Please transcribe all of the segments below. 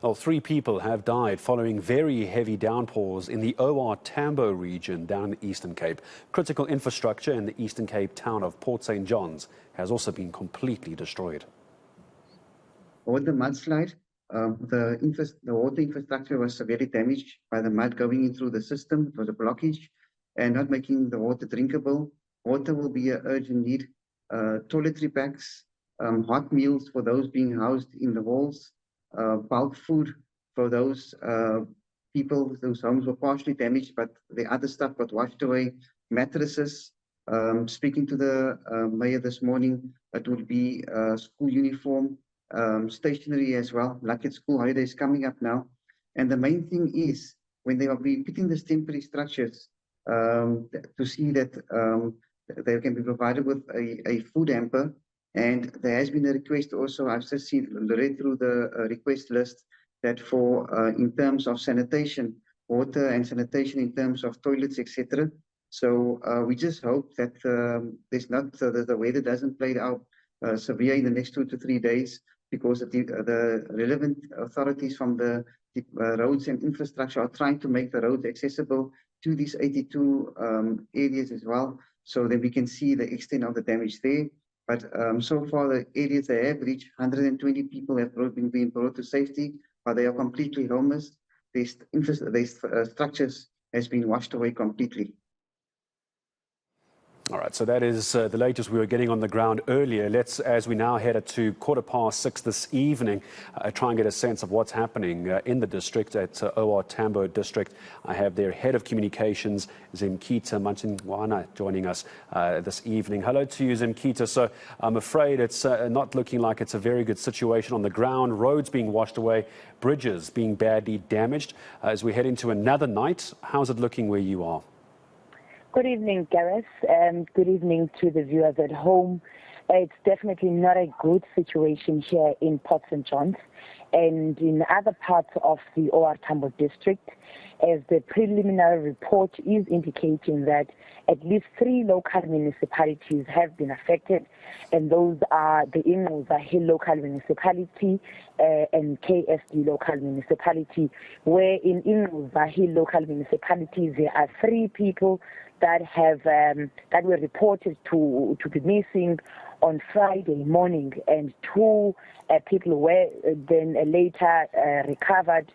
Well, 3 people have died following very heavy downpours in the OR Tambo region down in the Eastern Cape. Critical infrastructure in the Eastern Cape town of Port St. John's has also been completely destroyed. With the mudslide, the water infrastructure was severely damaged by the mud going in through the system. It was a blockage and not making the water drinkable. Water will be an urgent need. Toiletry bags, hot meals for those being housed in the walls, bulk food for those people whose homes were partially damaged, but the other stuff got washed away, mattresses. Speaking to the mayor this morning, it would be school uniform, stationery as well. Like it's school holidays coming up now. And the main thing is when they will be putting these temporary structures to see that they can be provided with a food hamper. And there has been a request also, I've just read through the request list, that for in terms of sanitation, water and sanitation in terms of toilets, etc. So we just hope that there's not the weather doesn't play out severe in the next 2 to 3 days, because the relevant authorities from the roads and infrastructure are trying to make the roads accessible to these 82 areas as well, so that we can see the extent of the damage there. But so far, the areas they have reached, 120 people have been brought to safety, but they are completely homeless. These structures has been washed away completely. All right, so that is the latest we were getting on the ground earlier. Let's, as we now head to 6:15 this evening, try and get a sense of what's happening in the district at OR Tambo district. I have their head of communications, Zimkhita Macingwane, joining us this evening. Hello to you, Zimkhita. So I'm afraid it's not looking like it's a very good situation on the ground. Roads being washed away, bridges being badly damaged. As we head into another night, how's it looking where you are? Good evening, Gareth, and good evening to the viewers at home. It's definitely not a good situation here in Port St. John's and in other parts of the OR Tambo district, as the preliminary report is indicating that at least 3 local municipalities have been affected, and those are the eNCA local municipality and KSD local municipality, where in eNCA local municipality there are 3 people that have that were reported to be missing on Friday morning, and 2 people were then later recovered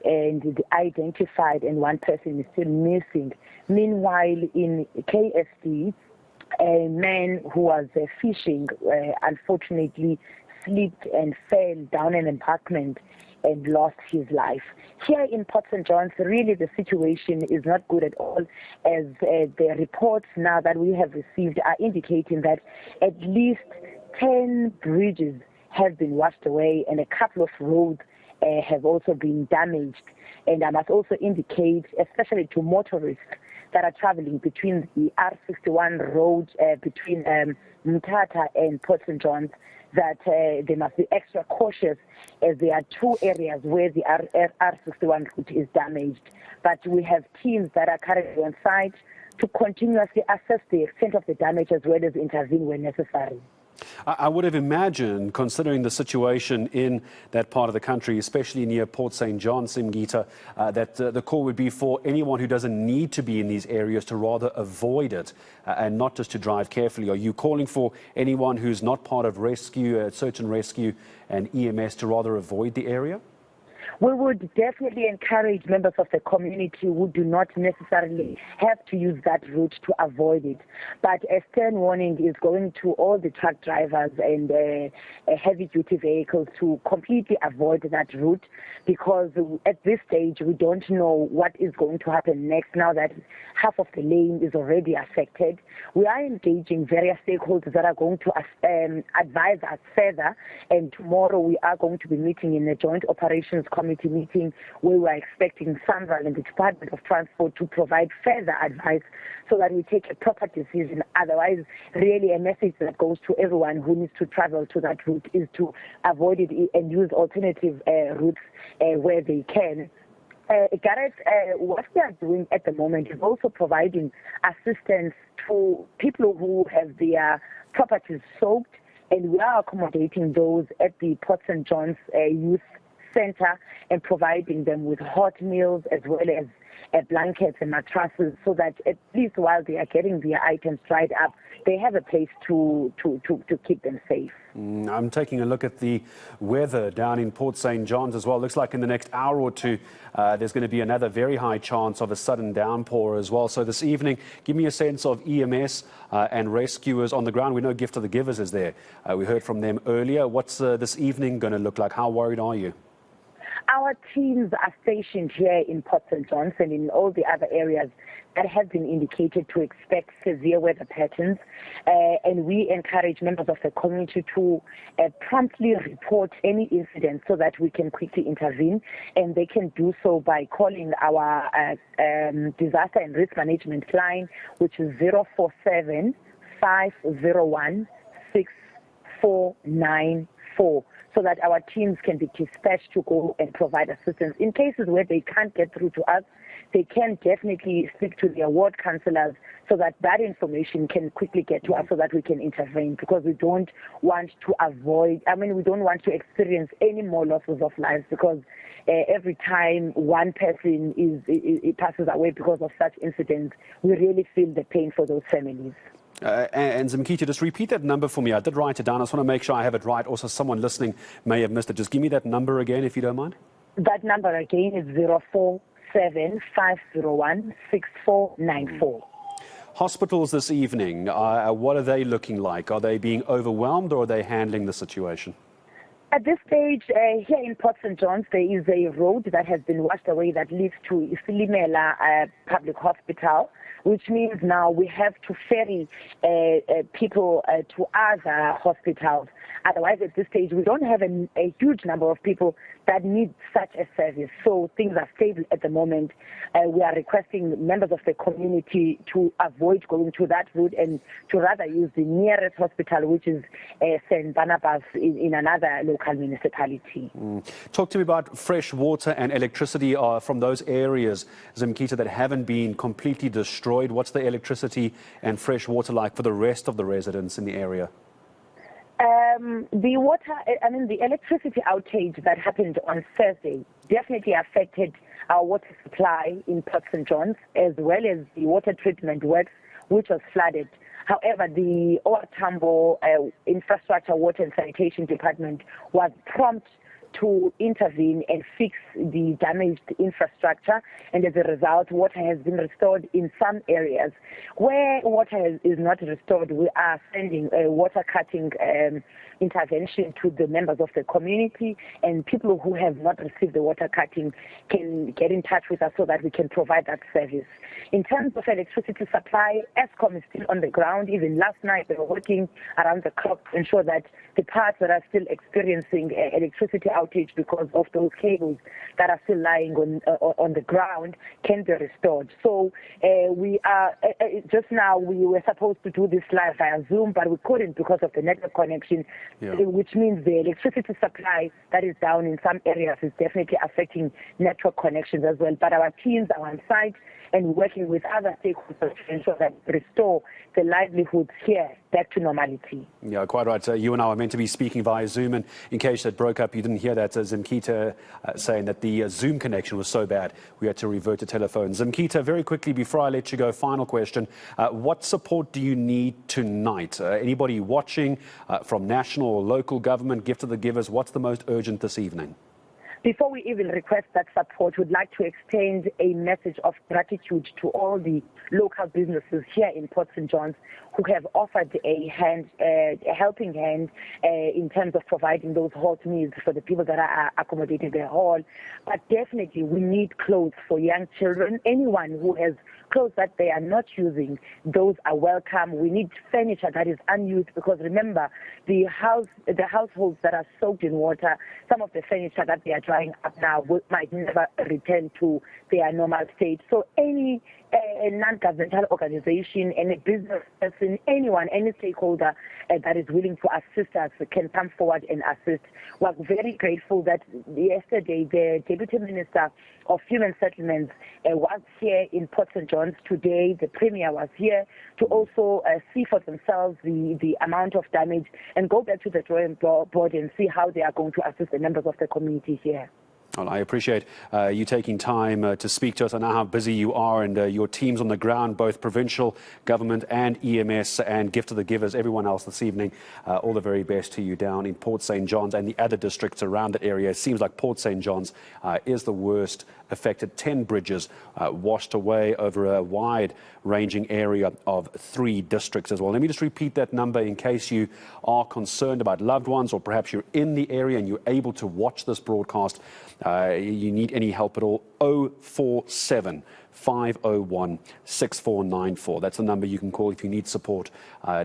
and identified, and 1 person is still missing. Meanwhile, in KSD, a man who was fishing unfortunately slipped and fell down an embankment and lost his life. Here in Port St. John's, really the situation is not good at all, as the reports now that we have received are indicating that at least 10 bridges have been washed away and a couple of roads have also been damaged. And I must also indicate, especially to motorists that are traveling between the R61 road between Zimkhita and Port St. John's, that they must be extra cautious, as there are 2 areas where the R61 route is damaged. But we have teams that are currently on site to continuously assess the extent of the damage as well as intervene when necessary. I would have imagined, considering the situation in that part of the country, especially near Port St. John, Zimkhita, that the call would be for anyone who doesn't need to be in these areas to rather avoid it and not just to drive carefully. Are you calling for anyone who's not part of rescue, search and rescue and EMS to rather avoid the area? We would definitely encourage members of the community who do not necessarily have to use that route to avoid it. But a stern warning is going to all the truck drivers and heavy-duty vehicles to completely avoid that route, because at this stage we don't know what is going to happen next now that half of the lane is already affected. We are engaging various stakeholders that are going to advise us further, and tomorrow we are going to be meeting in a joint operations committee meeting where we are expecting SANRAL and the Department of Transport to provide further advice so that we take a proper decision. Otherwise, really a message that goes to everyone who needs to travel to that route is to avoid it and use alternative routes where they can. Gareth, what we are doing at the moment is also providing assistance to people who have their properties soaked, and we are accommodating those at the Port St. John's Youth center and providing them with hot meals as well as blankets and mattresses, so that at least while they are getting their items dried up, they have a place to keep them safe. I'm taking a look at the weather down in Port St. John's as well. Looks like in the next hour or two, there's going to be another very high chance of a sudden downpour as well. So this evening, give me a sense of EMS and rescuers on the ground. We know Gift of the Givers is there. We heard from them earlier. What's this evening going to look like? How worried are you? Our teams are stationed here in Port St. John's and in all the other areas that have been indicated to expect severe weather patterns. And we encourage members of the community to promptly report any incident so that we can quickly intervene. And they can do so by calling our disaster and risk management line, which is 047 501 6494. So that our teams can be dispatched to go and provide assistance. In cases where they can't get through to us, they can definitely speak to their ward councillors so that that information can quickly get to us so that we can intervene, because we don't want to we don't want to experience any more losses of lives, because every time one person passes away because of such incidents, we really feel the pain for those families. And Zimkhita, just repeat that number for me. I did write it down. I just want to make sure I have it right. Also, someone listening may have missed it. Just give me that number again, if you don't mind. That number again is 047 501 6494. Hospitals this evening, what are they looking like? Are they being overwhelmed, or are they handling the situation? At this stage, here in Port St. John's, there is a road that has been washed away that leads to Isilimela Public Hospital, which means now we have to ferry people to other hospitals. Otherwise, at this stage, we don't have a huge number of people that need such a service. So things are stable at the moment. We are requesting members of the community to avoid going to that route and to rather use the nearest hospital, which is St. Barnabas in another local municipality. Talk to me about fresh water and electricity from those areas, Zimkhita, that haven't been completely destroyed. What's the electricity and fresh water like for the rest of the residents in the area? The electricity outage that happened on Thursday definitely affected our water supply in Port St. John's, as well as the water treatment works, which was flooded. However, the OR Tambo Infrastructure, Water and Sanitation Department was prompt to intervene and fix the damaged infrastructure, and as a result, water has been restored in some areas. Where water is not restored, we are sending a water cutting intervention to the members of the community, and people who have not received the water cutting can get in touch with us so that we can provide that service. In terms of electricity supply, Eskom is still on the ground. Even last night, they were working around the clock to ensure that the parts that are still experiencing electricity outage because of those cables that are still lying on the ground can be restored. So we are just now, we were supposed to do this live via Zoom, but we couldn't because of the network connection, which means the electricity supply that is down in some areas is definitely affecting network connections as well. But our teams are on site and working with other stakeholders to ensure that restore the livelihoods here back to normality. Yeah, quite right. You and I were meant to be speaking via Zoom, and in case that broke up, you didn't hear that. Zimkhita saying that the Zoom connection was so bad, we had to revert to telephone. Zimkhita, very quickly, before I let you go, final question. What support do you need tonight? Anybody watching from national or local government, Gift of the Givers, what's the most urgent this evening? Before we even request that support, we'd like to extend a message of gratitude to all the local businesses here in Port St. John's who have offered a helping hand in terms of providing those hot meals for the people that are accommodated in the hall. But definitely we need clothes for young children. Anyone who has clothes that they are not using, those are welcome. We need furniture that is unused, because remember, the households that are soaked in water, some of the furniture that they are drying up now might never return to their normal state. So any non-governmental organization, any business person, anyone, any stakeholder that is willing to assist us can come forward and assist. We're very grateful that yesterday the Deputy Minister of Human Settlements was here in Port St. John's. Today the Premier was here to also see for themselves the amount of damage and go back to the drawing board and see how they are going to assist the members of the community here. Well, I appreciate you taking time to speak to us. I know how busy you are, and your teams on the ground, both provincial government and EMS and Gift of the Givers, everyone else this evening. All the very best to you down in Port St. John's and the other districts around that area. It seems like Port St. John's is the worst affected. 10 bridges washed away over a wide-ranging area of 3 districts as well. Let me just repeat that number in case you are concerned about loved ones, or perhaps you're in the area and you're able to watch this broadcast. You need any help at all, 047 501 6494. That's the number you can call if you need support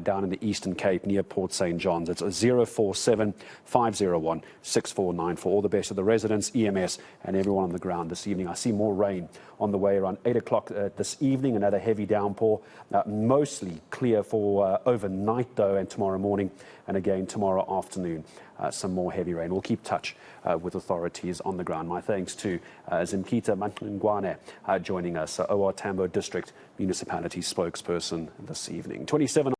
down in the Eastern Cape near Port St. John's. It's 047 501 6494. All the best to the residents, EMS, and everyone on the ground this evening. I see more rain on the way around 8 o'clock this evening, another heavy downpour. Mostly clear for overnight, though, and tomorrow morning, and again tomorrow afternoon. Some more heavy rain. We'll keep touch with authorities on the ground. My thanks to Zimkhita Macingwane joining us, OR Tambo District Municipality spokesperson this evening. 27